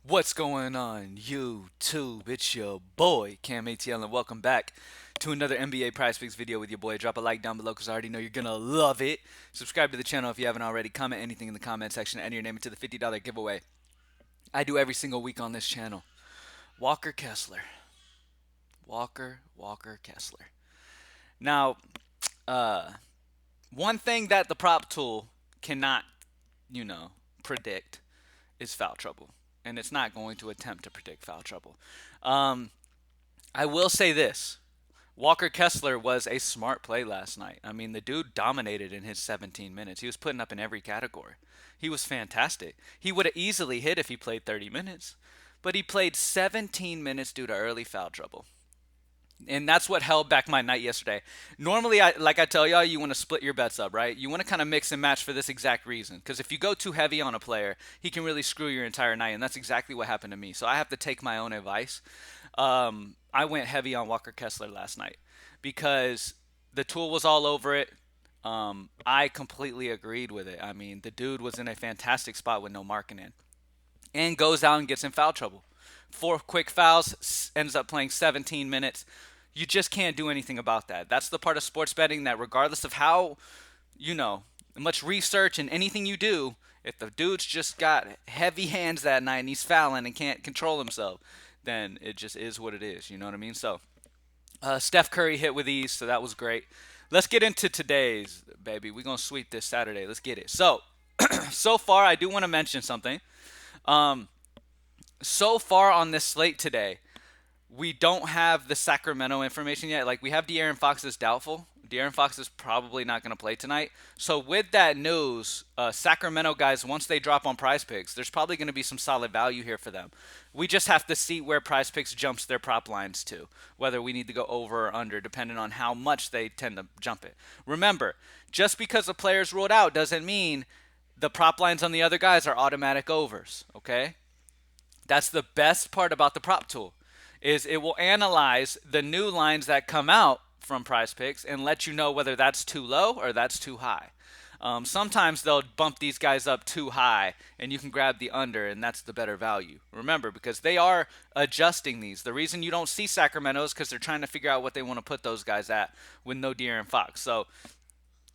What's going on, YouTube? It's your boy, CamATL, and welcome back to another NBA Prizepicks video with your boy. Drop a like down below because I already know you're going to love it. Subscribe to the channel if you haven't already. Comment anything in the comment section and enter your name into the $50 giveaway I do every single week on this channel. Walker Kessler. Walker Kessler. Now, uh, one thing that the prop tool cannot, you know, predict is foul trouble. And it's not going to attempt to predict foul trouble. Um, I will say this. Walker Kessler was a smart play last night. I mean, the dude dominated in his 17 minutes. He was putting up in every category. He was fantastic. He would have easily hit if he played 30 minutes, but he played 17 minutes due to early foul trouble. And that's what held back my night yesterday. Normally, like I tell y'all, you want to split your bets up, right? You want to kind of mix and match for this exact reason. Because if you go too heavy on a player, he can really screw your entire night. And that's exactly what happened to me. So I have to take my own advice. I went heavy on Walker Kessler last night because the tool was all over it. I completely agreed with it. I mean, the dude was in a fantastic spot with no marking in and goes out and gets in foul trouble. Four quick fouls, ends up playing 17 minutes. You just can't do anything about that. That's the part of sports betting that, regardless of how, you know, much research and anything you do, if the dude's just got heavy hands that night and he's fouling and can't control himself, then it just is what it is. You know what I mean? So, Steph Curry hit with ease, so that was great. Let's get into today's, baby. We're going to sweep this Saturday. Let's get it. So far, I do want to mention something. Um, so far on this slate today, we don't have the Sacramento information yet. Like, we have De'Aaron Fox is doubtful. De'Aaron Fox is probably not going to play tonight. So with that news, Sacramento guys, once they drop on Prize Picks, there's probably going to be some solid value here for them. We just have to see where Prize Picks jumps their prop lines to, whether we need to go over or under, depending on how much they tend to jump it. Remember, just because a player's ruled out doesn't mean the prop lines on the other guys are automatic overs, okay? That's the best part about the prop tool is it will analyze the new lines that come out from Prize Picks and let you know whether that's too low or that's too high. Sometimes they'll bump these guys up too high and you can grab the under and that's the better value. Remember, because they are adjusting these. The reason you don't see Sacramento is because they're trying to figure out what they want to put those guys at with no De'Aaron Fox. So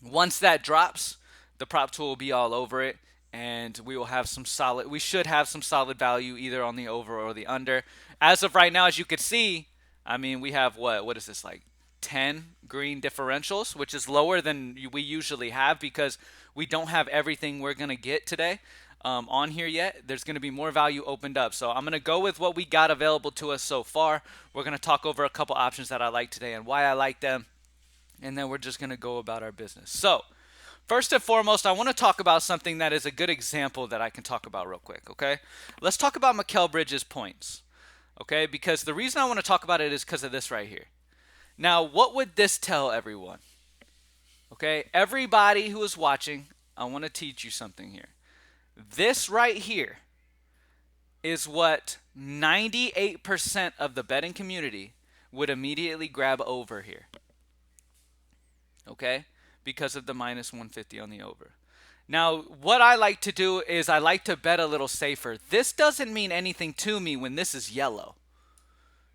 once that drops, the prop tool will be all over it and we should have some solid value either on the over or the under. As of right now, as you could see, I mean, we have what is this, like 10 green differentials, which is lower than we usually have because we don't have everything we're going to get today on here yet. There's going to be more value opened up. So I'm going to go with what we got available to us so far. We're going to talk over a couple options that I like today and why I like them. And then we're just going to go about our business. So, first and foremost, I want to talk about something that is a good example that I can talk about real quick, okay? Let's talk about Mikal Bridges' points, okay? Because the reason I want to talk about it is because of this right here. Now, what would this tell everyone? Okay, everybody who is watching, I want to teach you something here. This right here is what 98% of the betting community would immediately grab over here, okay? Because of the minus 150 on the over. Now, what I like to do is I like to bet a little safer. This doesn't mean anything to me when this is yellow.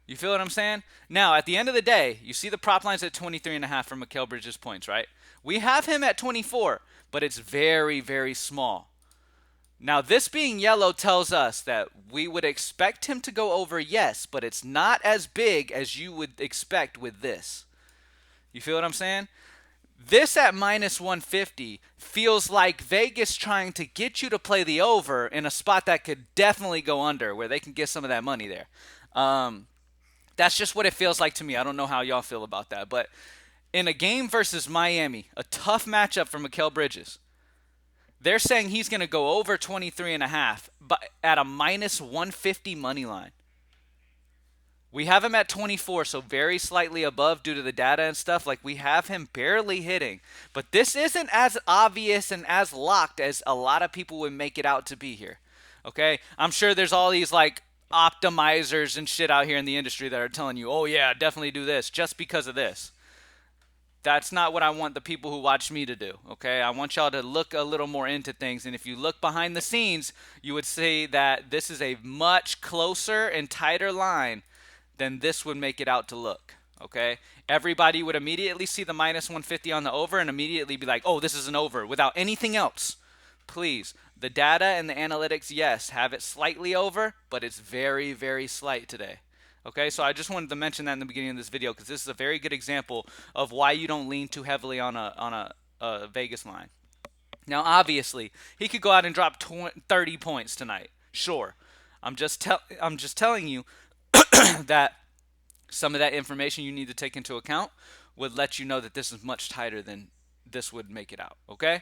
You feel what I'm saying? Now, at the end of the day, you see the prop lines at 23.5 for Mikal Bridges' points, right? We have him at 24, but it's very, very small. Now, this being yellow tells us that we would expect him to go over, yes, but it's not as big as you would expect with this. You feel what I'm saying? This at minus 150 feels like Vegas trying to get you to play the over in a spot that could definitely go under, where they can get some of that money there. That's just what it feels like to me. I don't know how y'all feel about that. But in a game versus Miami, a tough matchup for Mikal Bridges, they're saying he's going to go over 23.5 but at a minus 150 money line. We have him at 24, so very slightly above due to the data and stuff. Like, we have him barely hitting. But this isn't as obvious and as locked as a lot of people would make it out to be here. Okay? I'm sure there's all these, like, optimizers and shit out here in the industry that are telling you, oh, yeah, definitely do this just because of this. That's not what I want the people who watch me to do, okay? I want y'all to look a little more into things, and if you look behind the scenes, you would see that this is a much closer and tighter line than this would make it out to look, okay? Everybody would immediately see the minus 150 on the over and immediately be like, oh, this is an over without anything else. Please, the data and the analytics, yes, have it slightly over, but it's very, very slight today. Okay, so I just wanted to mention that in the beginning of this video because this is a very good example of why you don't lean too heavily on a Vegas line. Now, obviously, he could go out and drop 30 points tonight. Sure, I'm just telling you that some of that information you need to take into account would let you know that this is much tighter than this would make it out. Okay,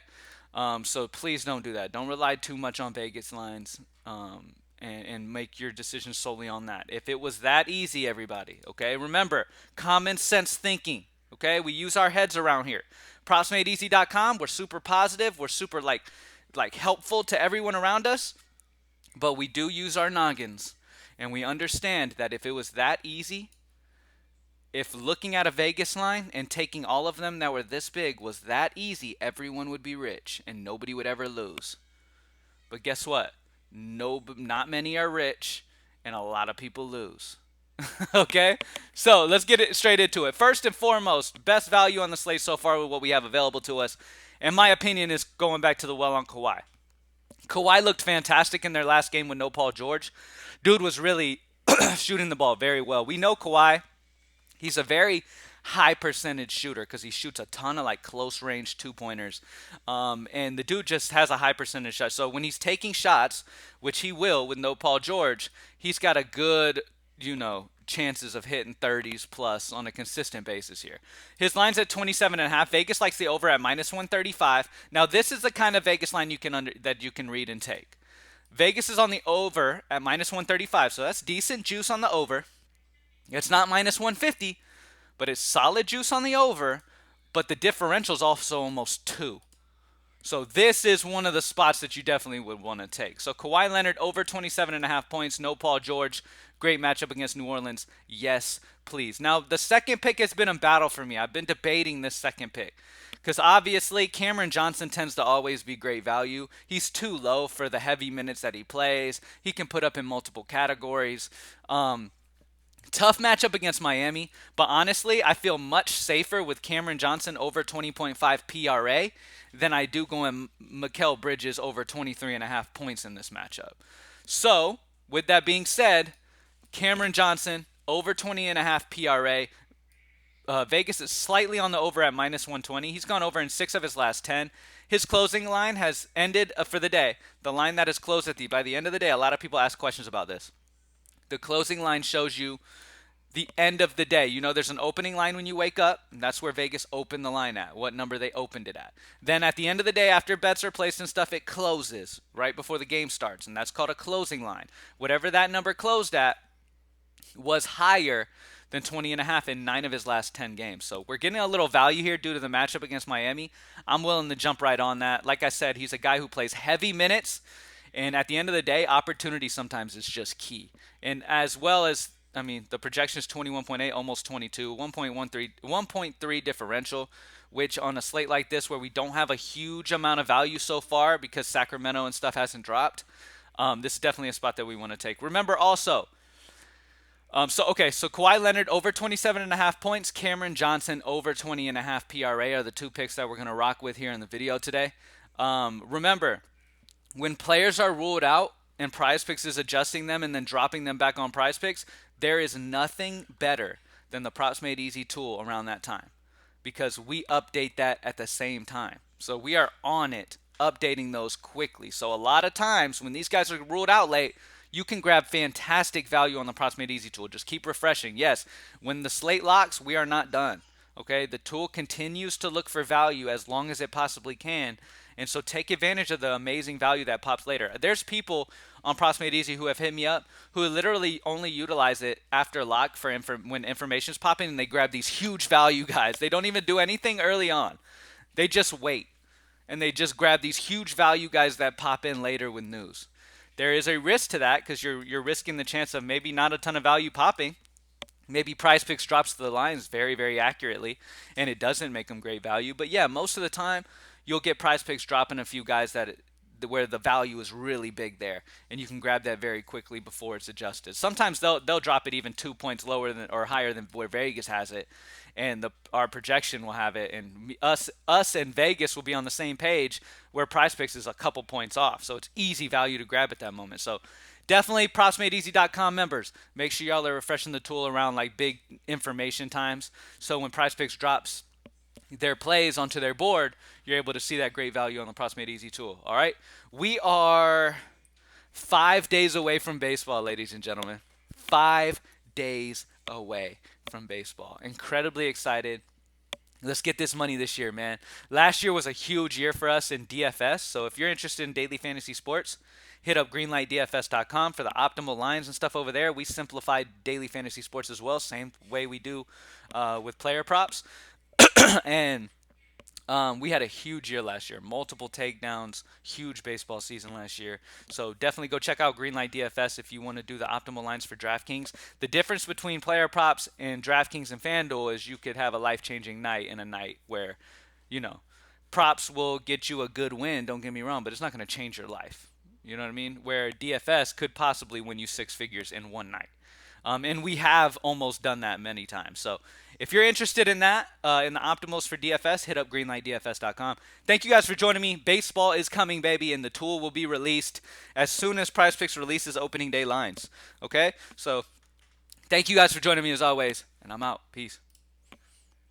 so please don't do that. Don't rely too much on Vegas lines. And make your decisions solely on that. If it was that easy, everybody, okay? Remember, common sense thinking, okay? We use our heads around here. PropsMadeEasy.com, we're super positive. We're super, like helpful to everyone around us. But we do use our noggins. And we understand that if it was that easy, if looking at a Vegas line and taking all of them that were this big was that easy, everyone would be rich and nobody would ever lose. But guess what? Not many are rich, and a lot of people lose. Okay, so let's get it straight into it. First and foremost, best value on the slate so far with what we have available to us, in my opinion, is going back to the well on Kawhi. Kawhi looked fantastic in their last game with no Paul George. Dude was really shooting the ball very well. We know Kawhi. He's a very high percentage shooter because he shoots a ton of like close range 2-pointers. And the dude just has a high percentage shot. So when he's taking shots, which he will with no Paul George, he's got a good, chances of hitting 30s plus on a consistent basis here. His line's at 27.5. Vegas likes the over at minus 135. Now this is the kind of Vegas line that you can read and take. Vegas is on the over at minus 135, so that's decent juice on the over. It's not minus 150. But it's solid juice on the over, but the differential is also almost 2. So this is one of the spots that you definitely would want to take. So Kawhi Leonard over 27.5 points, no Paul George. Great matchup against New Orleans. Yes, please. Now, the second pick has been a battle for me. I've been debating this second pick. Because obviously, Cameron Johnson tends to always be great value. He's too low for the heavy minutes that he plays. He can put up in multiple categories. Tough matchup against Miami, but honestly, I feel much safer with Cameron Johnson over 20.5 PRA than I do going Mikal Bridges over 23.5 points in this matchup. So, with that being said, Cameron Johnson over 20.5 PRA. Vegas is slightly on the over at minus 120. He's gone over in 6 of his last 10. His closing line has ended for the day. The line that is closed by the end of the day, a lot of people ask questions about this. The closing line shows you the end of the day. There's an opening line when you wake up, and that's where Vegas opened the line at, what number they opened it at. Then at the end of the day, after bets are placed and stuff, it closes right before the game starts, and that's called a closing line. Whatever that number closed at was higher than 20.5 in 9 of his last 10 games. So we're getting a little value here due to the matchup against Miami. I'm willing to jump right on that. Like I said, he's a guy who plays heavy minutes, and at the end of the day, opportunity sometimes is just key. And as well as, the projection is 21.8, almost 22, 1.3 differential, which on a slate like this where we don't have a huge amount of value so far because Sacramento and stuff hasn't dropped, this is definitely a spot that we want to take. Remember also, so Kawhi Leonard over 27.5 points, Cameron Johnson over 20.5 PRA are the two picks that we're going to rock with here in the video today. Remember, when players are ruled out and Prizepicks is adjusting them and then dropping them back on Prizepicks, there is nothing better than the Props Made Easy tool around that time because we update that at the same time. So we are on it, updating those quickly. So a lot of times when these guys are ruled out late, you can grab fantastic value on the Props Made Easy tool. Just keep refreshing. Yes, when the slate locks, we are not done. Okay, the tool continues to look for value as long as it possibly can. And so take advantage of the amazing value that pops later. There's people on Props Made Easy who have hit me up who literally only utilize it after lock for when information's popping, and they grab these huge value guys. They don't even do anything early on. They just wait, and they just grab these huge value guys that pop in later with news. There is a risk to that because you're risking the chance of maybe not a ton of value popping. Maybe Prizepicks drops the lines very, very accurately, and it doesn't make them great value. But yeah, most of the time, you'll get Prizepicks dropping a few guys that where the value is really big there, and you can grab that very quickly before it's adjusted. Sometimes they'll drop it even 2 points lower than or higher than where Vegas has it, and our projection will have it, and us and Vegas will be on the same page where Prizepicks is a couple points off. So it's easy value to grab at that moment. So definitely PropsMadeEasy.com members. Make sure y'all are refreshing the tool around like big information times. So when PrizePicks drops their plays onto their board, you're able to see that great value on the Props Made Easy tool. All right. We are 5 days away from baseball, ladies and gentlemen. 5 days away from baseball. Incredibly excited. Let's get this money this year, man. Last year was a huge year for us in DFS. So if you're interested in daily fantasy sports, hit up greenlightdfs.com for the optimal lines and stuff over there. We simplified daily fantasy sports as well, same way we do with player props. And we had a huge year last year, multiple takedowns, huge baseball season last year. So definitely go check out Greenlight DFS if you want to do the optimal lines for DraftKings. The difference between player props and DraftKings and FanDuel is you could have a life-changing night in a night where, you know, props will get you a good win, don't get me wrong, but it's not going to change your life. You know what I mean? Where DFS could possibly win you six figures in one night. And we have almost done that many times. So if you're interested in that, in the optimals for DFS, hit up greenlightdfs.com. Thank you guys for joining me. Baseball is coming, baby, and the tool will be released as soon as PrizePicks releases opening day lines. Okay? So thank you guys for joining me as always, and I'm out. Peace.